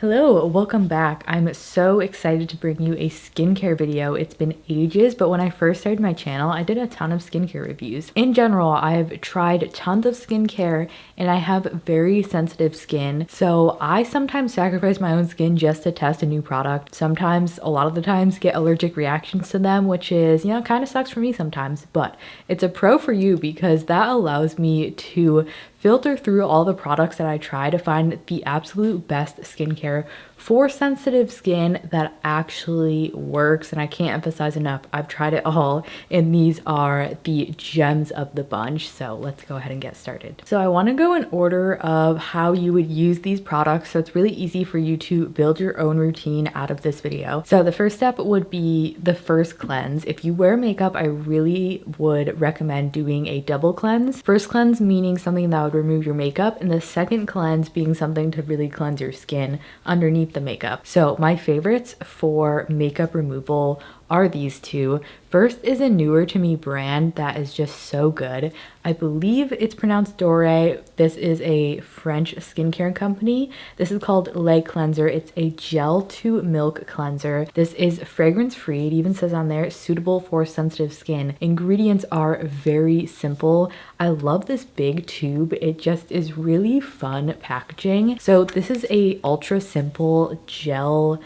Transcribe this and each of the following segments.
Hello, welcome back. I'm so excited to bring you a skincare video. It's been ages, but when I first started my channel, I did a ton of skincare reviews. In general, I've tried tons of skincare and I have very sensitive skin. So I sometimes sacrifice my own skin just to test a new product. Sometimes, a lot of the times, get allergic reactions to them, which is, kind of sucks for me sometimes, but it's a pro for you because that allows me to filter through all the products that I try to find the absolute best skincare for sensitive skin that actually works. And I can't emphasize enough, I've tried it all and these are the gems of the bunch. So let's go ahead and get started. So I want to go in order of how you would use these products so it's really easy for you to build your own routine out of this video. So the first step would be the first cleanse. If you wear makeup, I really would recommend doing a double cleanse. First cleanse meaning something that would remove your makeup, and the second cleanse being something to really cleanse your skin underneath the makeup. So my favorites for makeup removal are these two. First is a newer to me brand that is just so good. I believe it's pronounced Doré. This is a French skincare company. This is called Lait Cleanser. It's a gel to milk cleanser. This is fragrance free. It even says on there, suitable for sensitive skin. Ingredients are very simple. I love this big tube. It just is really fun packaging. So this is a ultra simple gel.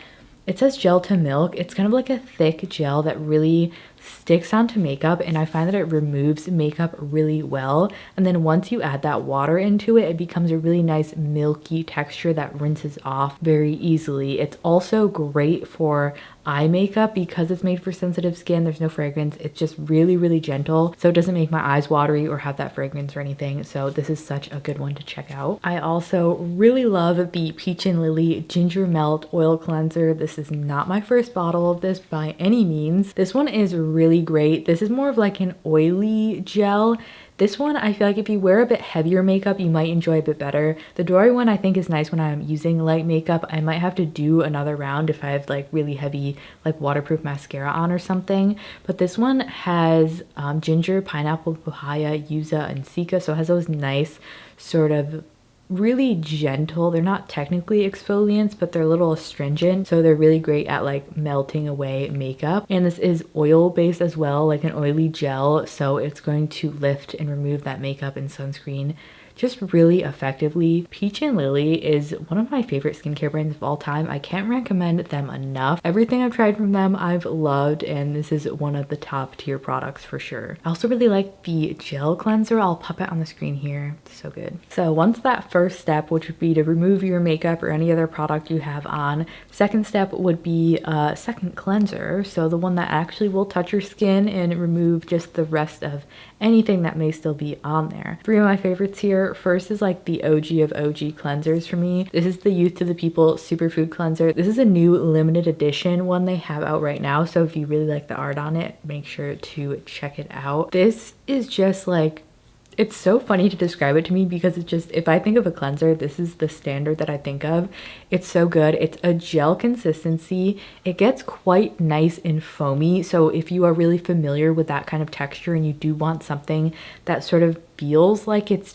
It says gel to milk. It's kind of like a thick gel that really sticks onto makeup, and I find that it removes makeup really well. And then once you add that water into it, it becomes a really nice milky texture that rinses off very easily. It's also great for eye makeup because it's made for sensitive skin. There's no fragrance. It's just really, really gentle, so it doesn't make my eyes watery or have that fragrance or anything. So this is such a good one to check out. I also really love the Peach and Lily Ginger Melt Oil Cleanser. This is not my first bottle of this by any means. This one is really great. This is more of like an oily gel. This one, I feel like if you wear a bit heavier makeup, you might enjoy a bit better. The Doré one I think is nice when I'm using light makeup. I might have to do another round if I have like really heavy like waterproof mascara on or something. But this one has ginger, pineapple, papaya, yuzu, and cica. So it has those nice sort of really gentle, they're not technically exfoliants, but they're a little astringent, so they're really great at like melting away makeup. And this is oil based as well, like an oily gel, so it's going to lift and remove that makeup and sunscreen just really effectively. Peach and Lily is one of my favorite skincare brands of all time. I can't recommend them enough. Everything I've tried from them I've loved, and this is one of the top tier products for sure. I also really like the gel cleanser. I'll pop it on the screen here. It's so good. So once that first step, which would be to remove your makeup or any other product you have on, second step would be a second cleanser. So the one that actually will touch your skin and remove just the rest of anything that may still be on there. Three of my favorites here. First is like the OG of OG cleansers for me. This is the Youth to the People Superfood Cleanser. This is a new limited edition one they have out right now. So if you really like the art on it, make sure to check it out. This is just like, it's so funny to describe it to me because it's just, if I think of a cleanser, this is the standard that I think of. It's so good. It's a gel consistency. It gets quite nice and foamy. So if you are really familiar with that kind of texture and you do want something that sort of feels like it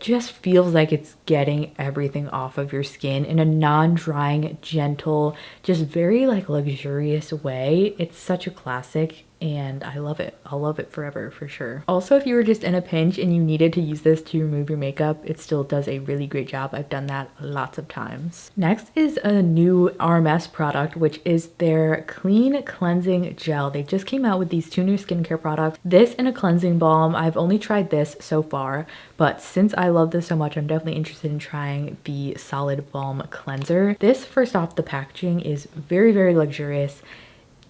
just feels like it's getting everything off of your skin in a non-drying, gentle, just very like luxurious way. It's such a classic and I love it. I'll love it forever for sure. Also, if you were just in a pinch and you needed to use this to remove your makeup, it still does a really great job. I've done that lots of times. Next is a new RMS product, which is their Clean Cleansing Gel. They just came out with these two new skincare products. This and a cleansing balm. I've only tried this so far, but since I love this so much, I'm definitely interested in trying the Solid Balm Cleanser. This, first off, the packaging is very, very luxurious.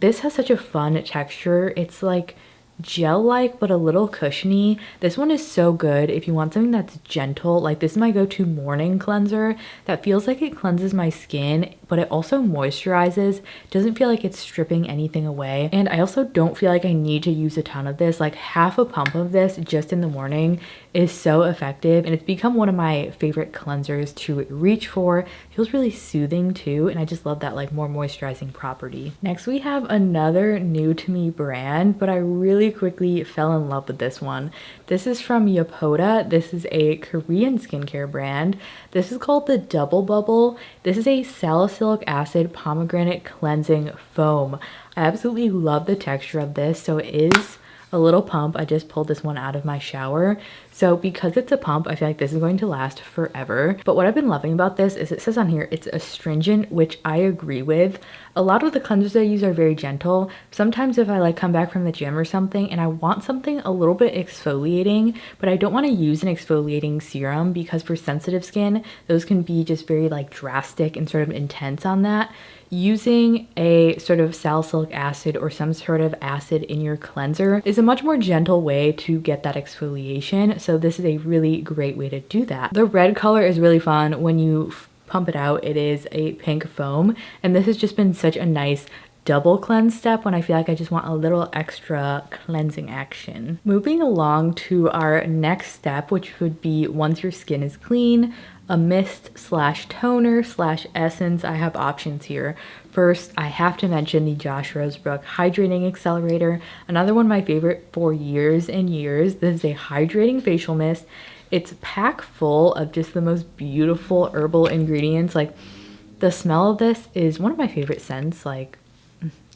This has such a fun texture. It's like gel-like but a little cushiony. This one is so good if you want something that's gentle. Like, this is my go-to morning cleanser that feels like it cleanses my skin, but it also moisturizes. Doesn't feel like it's stripping anything away. And I also don't feel like I need to use a ton of this. Like half a pump of this just in the morning is so effective, and it's become one of my favorite cleansers to reach for. It feels really soothing too, and I just love that like more moisturizing property. Next we have another new to me brand, but I really quickly fell in love with this one. This is from Yopoda. This is a Korean skincare brand. This is called the Double Bubble. This is a salicylic acid pomegranate cleansing foam. I absolutely love the texture of this. So it is a little pump. I just pulled this one out of my shower. So because it's a pump, I feel like this is going to last forever. But what I've been loving about this is it says on here it's astringent, which I agree with. A lot of the cleansers I use are very gentle. Sometimes if I like come back from the gym or something and I want something a little bit exfoliating, but I don't want to use an exfoliating serum because for sensitive skin, those can be just very like drastic and sort of intense on that. Using a sort of salicylic acid or some sort of acid in your cleanser is a much more gentle way to get that exfoliation. So this is a really great way to do that. The red color is really fun. When you pump it out, it is a pink foam, and this has just been such a nice double cleanse step when I feel like I just want a little extra cleansing action. Moving along to our next step, which would be once your skin is clean, a mist slash toner slash essence. I have options here. First, I have to mention the Josh Rosebrook Hydrating Accelerator, another one of my favorite for years and years. This is a hydrating facial mist. It's packed full of just the most beautiful herbal ingredients. Like the smell of this is one of my favorite scents. Like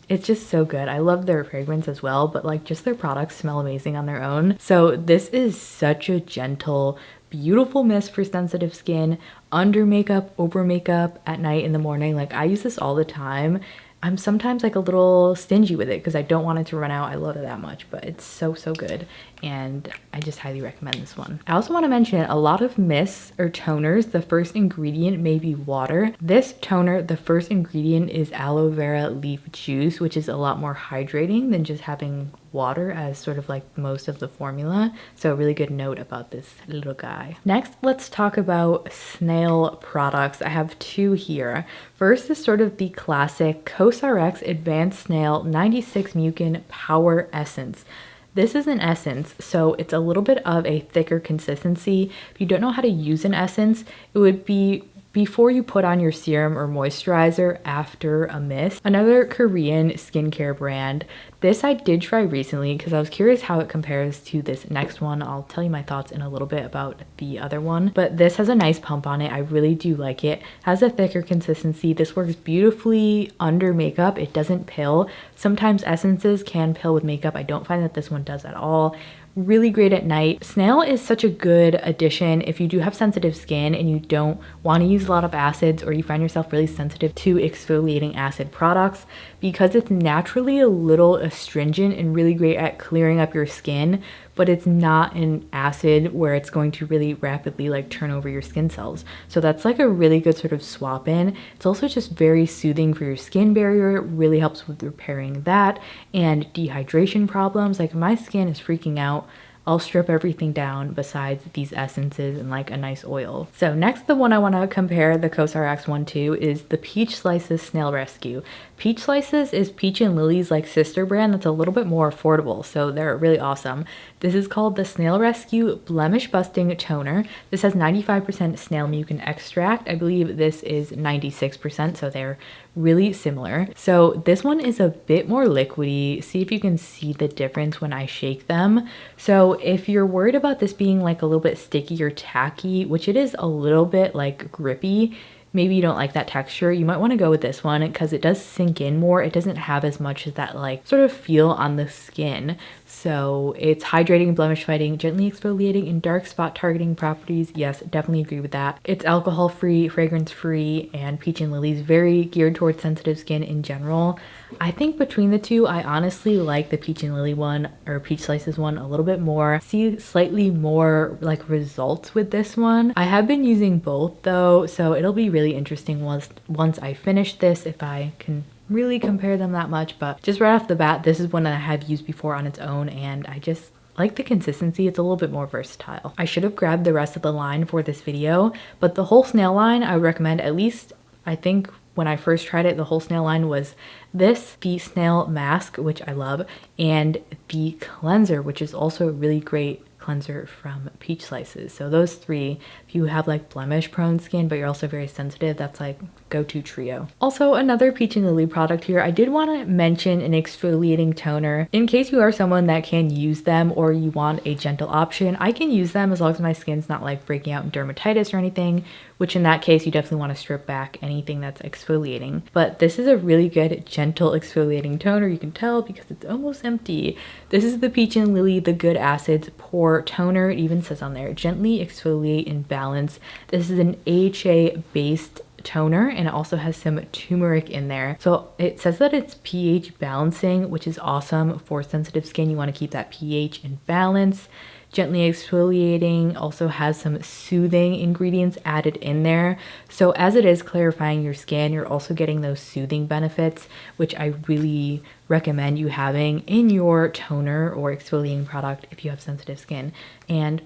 it's just so good. I love their fragrance as well, but like just their products smell amazing on their own. So this is such a gentle, beautiful mist for sensitive skin, under makeup, over makeup, at night, in the morning. Like I use this all the time. I'm sometimes like a little stingy with it because I don't want it to run out. I love it that much, but it's so good, and I just highly recommend this one. I also want to mention a lot of mists or toners, the first ingredient may be water. This toner, the first ingredient is aloe vera leaf juice, which is a lot more hydrating than just having water as sort of like most of the formula. So a really good note about this little guy. Next, let's talk about snail products. I have two here. First is sort of the classic COSRX Advanced Snail 96 Mucin Power Essence. This is an essence, so it's a little bit of a thicker consistency. If you don't know how to use an essence, it would be before you put on your serum or moisturizer after a mist. Another Korean skincare brand. This I did try recently because I was curious how it compares to this next one. I'll tell you my thoughts in a little bit about the other one, but this has a nice pump on it. I really do like it. Has a thicker consistency. This works beautifully under makeup. It doesn't pill. Sometimes essences can pill with makeup. I don't find that this one does at all. Really great at night. Snail is such a good addition if you do have sensitive skin and you don't want to use a lot of acids, or you find yourself really sensitive to exfoliating acid products, because it's naturally a little astringent and really great at clearing up your skin, but it's not an acid where it's going to really rapidly like turn over your skin cells. So that's like a really good sort of swap in. It's also just very soothing for your skin barrier. It really helps with repairing that and dehydration problems. Like if my skin is freaking out, I'll strip everything down besides these essences and like a nice oil. So next, the one I want to compare the COSRX one to is the Peach Slices Snail Rescue. Peach Slices is Peach and Lily's like sister brand that's a little bit more affordable, so they're really awesome. This is called the Snail Rescue Blemish Busting Toner. This has 95% snail mucin extract. I believe this is 96%, so they're really similar. So this one is a bit more liquidy. See if you can see the difference when I shake them. So if you're worried about this being like a little bit sticky or tacky, which it is a little bit like grippy, maybe you don't like that texture, you might want to go with this one because it does sink in more. It doesn't have as much of that like sort of feel on the skin. So it's hydrating, blemish fighting, gently exfoliating, and dark spot targeting properties. Yes, definitely agree with that. It's alcohol free, fragrance free, and Peach and Lily's very geared towards sensitive skin in general. I think between the two, I honestly like the Peach and Lily one, or Peach Slices one, a little bit more. See slightly more like results with this one. I have been using both though, so it'll be really interesting once I finish this if I can really compare them that much. But just right off the bat, this is one that I have used before on its own, and I just like the consistency. It's a little bit more versatile. I should have grabbed the rest of the line for this video, but the whole snail line I would recommend. At least I think when I first tried it, the whole snail line was this, the snail mask, which I love, and the cleanser, which is also a really great cleanser from Peach Slices. So those three, if you have like blemish prone skin, but you're also very sensitive, that's like go-to trio. Also, another Peach and Lily product here, I did want to mention an exfoliating toner. In case you are someone that can use them or you want a gentle option, I can use them as long as my skin's not like breaking out in dermatitis or anything, which in that case, you definitely want to strip back anything that's exfoliating. But this is a really good gentle exfoliating toner. You can tell because it's almost empty. This is the Peach and Lily The Good Acids Pore Toner. It even says on there, gently exfoliate and balance. This is an AHA based toner, and it also has some turmeric in there. So it says that it's pH balancing, which is awesome for sensitive skin. You want to keep that pH in balance. Gently exfoliating also has some soothing ingredients added in there. So as it is clarifying your skin, you're also getting those soothing benefits, which I really recommend you having in your toner or exfoliating product if you have sensitive skin. And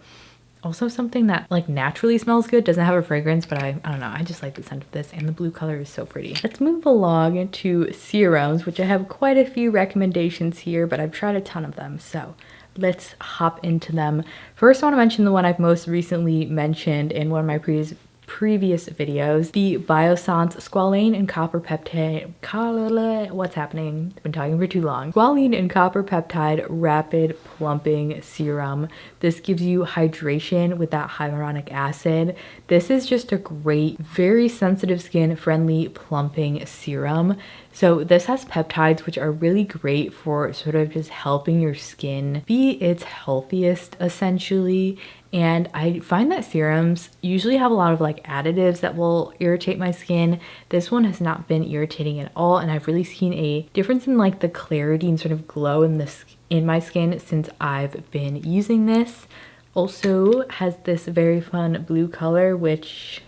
also something that like naturally smells good, doesn't have a fragrance, but I don't know, I just like the scent of this, and the blue color is so pretty. Let's move along to serums, which I have quite a few recommendations here, but I've tried a ton of them. So let's hop into them. First, I want to mention the one I've most recently mentioned in one of my previous videos, the Biossance Squalane and Copper Peptide. What's happening? I've been talking for too long. Squalane and Copper Peptide Rapid Plumping Serum. This gives you hydration with that hyaluronic acid. This is just a great, very sensitive skin friendly plumping serum. So this has peptides, which are really great for sort of just helping your skin be its healthiest, essentially. And I find that serums usually have a lot of like additives that will irritate my skin. This one has not been irritating at all, and I've really seen a difference in like the clarity and sort of glow in my skin since I've been using this. Also has this very fun blue color, which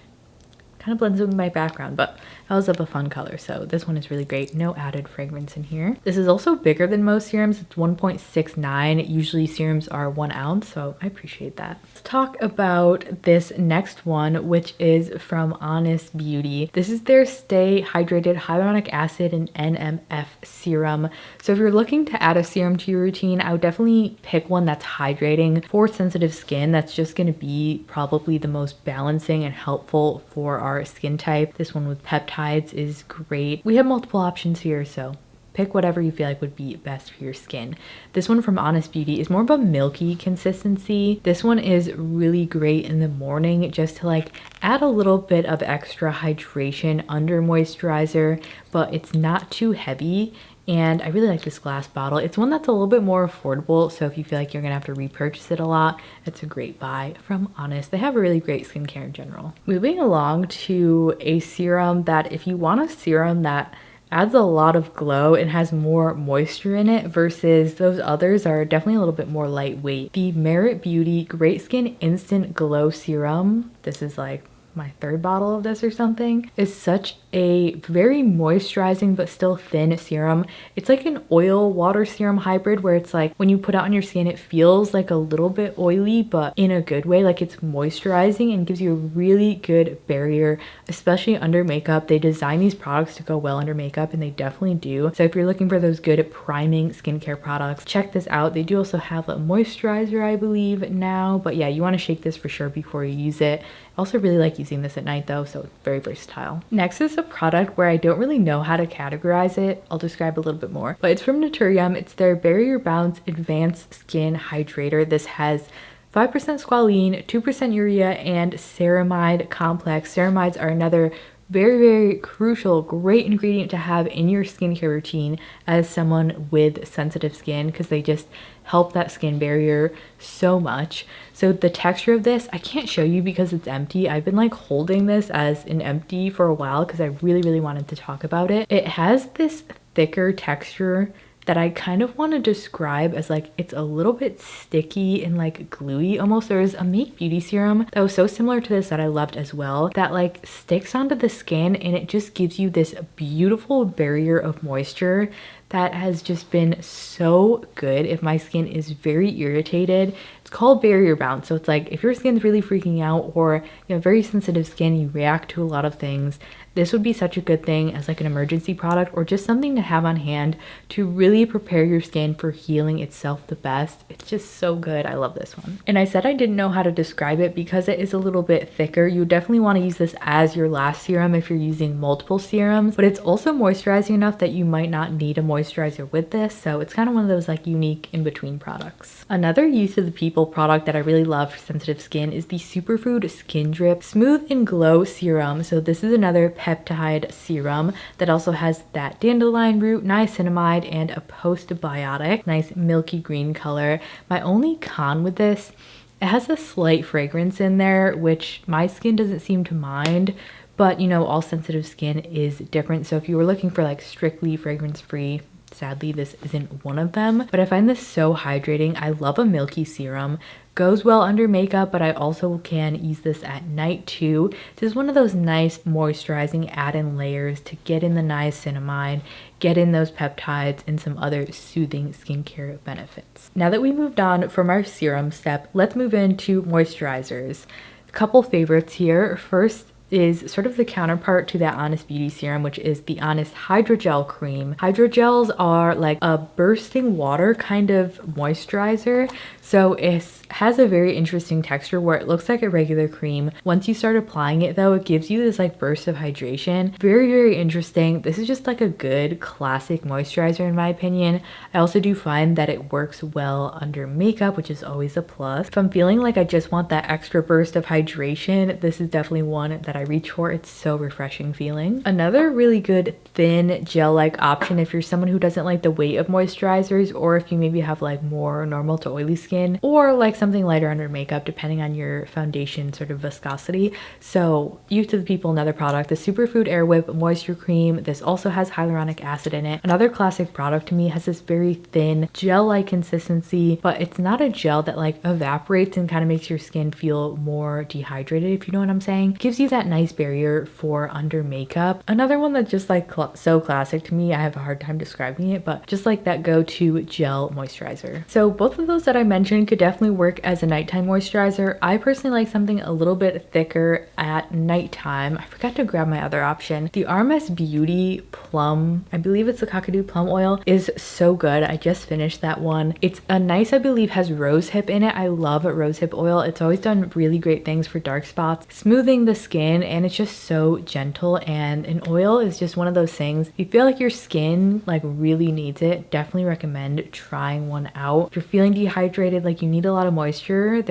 kind of blends with my background, but that was of a fun color. So this one is really great. No added fragrance in here. This is also bigger than most serums. It's 1.69. Usually serums are 1 ounce, so I appreciate that. Let's talk about this next one, which is from Honest Beauty. This is their Stay Hydrated Hyaluronic Acid and NMF Serum. So if you're looking to add a serum to your routine, I would definitely pick one that's hydrating for sensitive skin. That's just going to be probably the most balancing and helpful for our skin type. This one with peptides is great. We have multiple options here, so pick whatever you feel like would be best for your skin. This one from Honest Beauty is more of a milky consistency. This one is really great in the morning just to like add a little bit of extra hydration under moisturizer, but it's not too heavy. And I really like this glass bottle. It's one that's a little bit more affordable, so if you feel like you're gonna have to repurchase it a lot, it's a great buy from Honest. They have a really great skincare in general. Moving along to a serum that if you want a serum that adds a lot of glow and has more moisture in it versus those others are definitely a little bit more lightweight. The Merit Beauty Great Skin Instant Glow Serum, this is like my 3rd bottle of this or something, is such a very moisturizing but still thin serum. It's like an oil water serum hybrid where it's like when you put it on your skin it feels like a little bit oily, but in a good way. Like it's moisturizing and gives you a really good barrier, especially under makeup. They design these products to go well under makeup, and they definitely do. So if you're looking for those good priming skincare products, check this out. They do also have a moisturizer, I believe, now, but yeah, you want to shake this for sure before you use it. I also really like using this at night though, so it's very versatile. Next is a product where I don't really know how to categorize it. I'll describe a little bit more, but it's from Naturium. It's their Barrier Bounce Advanced Skin Hydrator. This has 5% squalene, 2% urea, and ceramide complex. Ceramides are another very, very crucial, great ingredient to have in your skincare routine as someone with sensitive skin, because they just help that skin barrier so much. So the texture of this, I can't show you because it's empty. I've been like holding this as an empty for a while because I really, really wanted to talk about it. It has this thicker texture that I kind of want to describe as like it's a little bit sticky and like gluey almost. There's a Make Beauty serum that was so similar to this that I loved as well, that like sticks onto the skin and it just gives you this beautiful barrier of moisture that has just been so good if my skin is very irritated. It's called Barrier Bounce, so it's like if your skin's really freaking out or you have very sensitive skin, you react to a lot of things, this would be such a good thing as like an emergency product or just something to have on hand to really prepare your skin for healing itself the best. It's just so good. I love this one. And I said I didn't know how to describe it because it is a little bit thicker. You definitely want to use this as your last serum if you're using multiple serums, but it's also moisturizing enough that you might not need a moisturizer with this. So it's kind of one of those like unique in between products. Another Youth of the People product that I really love for sensitive skin is the Superfood Skin Drip Smooth and Glow Serum. So this is another peptide serum that also has that dandelion root, niacinamide, and a postbiotic. Nice milky green color. My only con with this, it has a slight fragrance in there, which my skin doesn't seem to mind, but you know, all sensitive skin is different. So if you were looking for like strictly fragrance free, sadly this isn't one of them, but I find this so hydrating. I love a milky serum. Goes well under makeup, but I also can use this at night too. This is one of those nice moisturizing add-in layers to get in the niacinamide, get in those peptides, and some other soothing skincare benefits. Now that we moved on from our serum step, let's move into moisturizers. A couple favorites here. First is sort of the counterpart to that Honest Beauty serum, which is the Honest Hydrogel Cream. Hydrogels are like a bursting water kind of moisturizer. So it has a very interesting texture where it looks like a regular cream. Once you start applying it though, it gives you this like burst of hydration. Very, very interesting. This is just like a good classic moisturizer in my opinion. I also do find that it works well under makeup, which is always a plus. If I'm feeling like I just want that extra burst of hydration, this is definitely one that I reach for. It's so refreshing feeling. Another really good thin gel-like option if you're someone who doesn't like the weight of moisturizers, or if you maybe have like more normal to oily skin, or like something lighter under makeup depending on your foundation sort of viscosity. So Youth of the People, another product, the Superfood Air Whip Moisture Cream. This also has hyaluronic acid in it. Another classic product to me, has this very thin gel-like consistency, but it's not a gel that like evaporates and kind of makes your skin feel more dehydrated, if you know what I'm saying. Gives you that nice barrier for under makeup. Another one that's just like so classic to me, I have a hard time describing it, but just like that go-to gel moisturizer. So both of those that I mentioned could definitely work as a nighttime moisturizer. I personally like something a little bit thicker at nighttime. I forgot to grab my other option. The RMS Beauty Plum, I believe it's the Kakadu Plum Oil, is so good. I just finished that one. It's a nice, I believe has rosehip in it. I love rosehip oil. It's always done really great things for dark spots, smoothing the skin, and it's just so gentle. And an oil is just one of those things, if you feel like your skin like really needs it, definitely recommend trying one out. If you're feeling dehydrated, like you need a lot of moisture,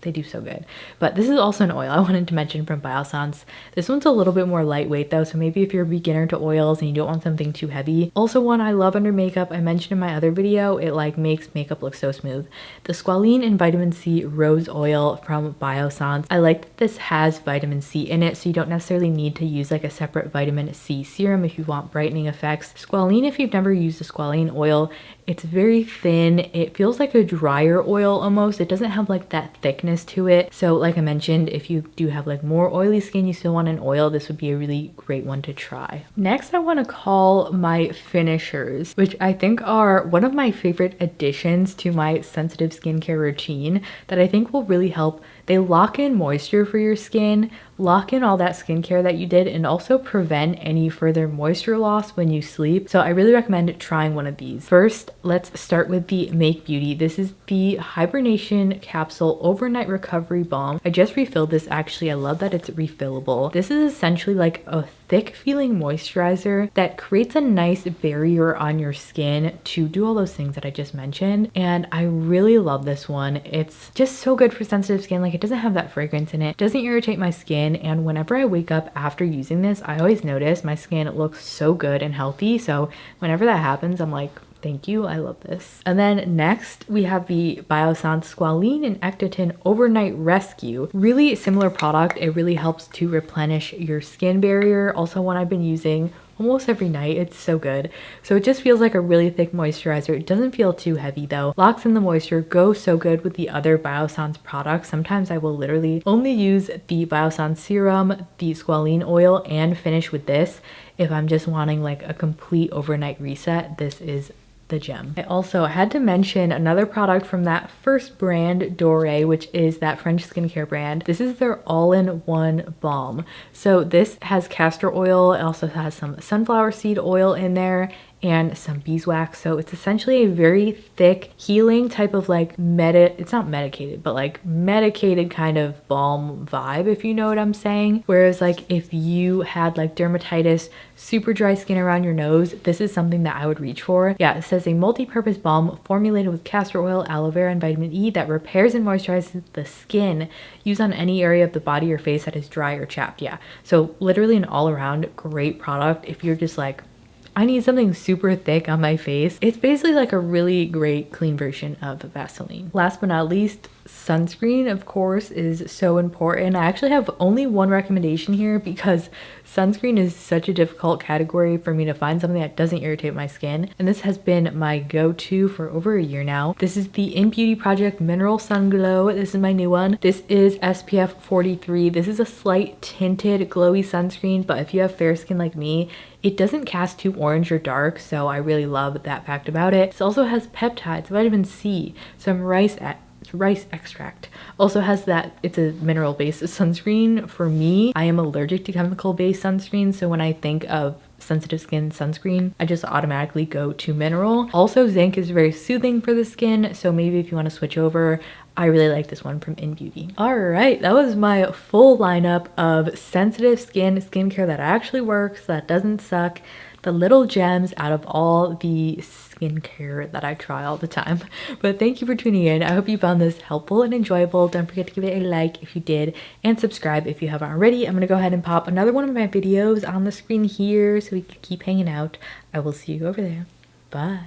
they do so good. But this is also an oil I wanted to mention from Biossance. This one's a little bit more lightweight though, so maybe if you're a beginner to oils and you don't want something too heavy. Also one I love under makeup, I mentioned in my other video, it like makes makeup look so smooth. The Squalene and Vitamin C Rose Oil from Biossance. I like that this has vitamin C in it, so you don't necessarily need to use like a separate vitamin C serum if you want brightening effects. Squalene, if you've never used a squalene oil, it's very thin. It feels like a drier oil almost. It doesn't have like that thickness to it. So like I mentioned, if you do have like more oily skin, you still want an oil, this would be a really great one to try. Next, I want to call my finishers, which I think are one of my favorite additions to my sensitive skincare routine that I think will really help. They lock in moisture for your skin, lock in all that skincare that you did, and also prevent any further moisture loss when you sleep. So I really recommend trying one of these. First, let's start with the Make Beauty. This is the Hibernation Capsule Overnight Recovery Balm. I just refilled this actually. I love that it's refillable. This is essentially like a thick feeling moisturizer that creates a nice barrier on your skin to do all those things that I just mentioned. And I really love this one. It's just so good for sensitive skin. Like it doesn't have that fragrance in it, doesn't irritate my skin. And whenever I wake up after using this, I always notice my skin looks so good and healthy. So whenever that happens, I'm like, thank you, I love this. And then next we have the Biossance Squalene and Ectotin Overnight Rescue. Really similar product. It really helps to replenish your skin barrier. Also one I've been using almost every night. It's so good. So it just feels like a really thick moisturizer. It doesn't feel too heavy though. Locks in the moisture, goes so good with the other Biossance products. Sometimes I will literally only use the Biossance serum, the Squalene oil, and finish with this. If I'm just wanting like a complete overnight reset, this is the gem. I also had to mention another product from that first brand, Doré, which is that French skincare brand. This is their all-in-one balm. So this has castor oil. It also has some sunflower seed oil in there and some beeswax. So it's essentially a very thick healing type of like it's not medicated, but like medicated kind of balm vibe, if you know what I'm saying. Whereas like if you had like dermatitis, super dry skin around your nose, this is something that I would reach for. Yeah, it says a multi-purpose balm formulated with castor oil, aloe vera, and vitamin E that repairs and moisturizes the skin. Used on any area of the body or face that is dry or chapped. Yeah, so literally an all-around great product if you're just like, I need something super thick on my face. It's basically like a really great clean version of Vaseline. Last but not least, sunscreen, of course, is so important. I actually have only one recommendation here because sunscreen is such a difficult category for me to find something that doesn't irritate my skin. And this has been my go-to for over a year now. This is the In Beauty Project Mineral Sun Glow. This is my new one. This is SPF 43. This is a slight tinted glowy sunscreen, but if you have fair skin like me, it doesn't cast too orange or dark, so I really love that fact about it. This also has peptides, vitamin C, some rice extract. Also has that, it's a mineral based sunscreen. For me, I am allergic to chemical based sunscreen, so when I think of sensitive skin sunscreen, I just automatically go to mineral. Also, zinc is very soothing for the skin, so maybe if you want to switch over, I really like this one from In Beauty. All right, that was my full lineup of sensitive skincare that actually works, that doesn't suck, the little gems out of all the skincare that I try all the time. But thank you for tuning in. I hope you found this helpful and enjoyable. Don't forget to give it a like if you did and subscribe if you haven't already. I'm gonna go ahead and pop another one of my videos on the screen here so we can keep hanging out. I will see you over there. Bye.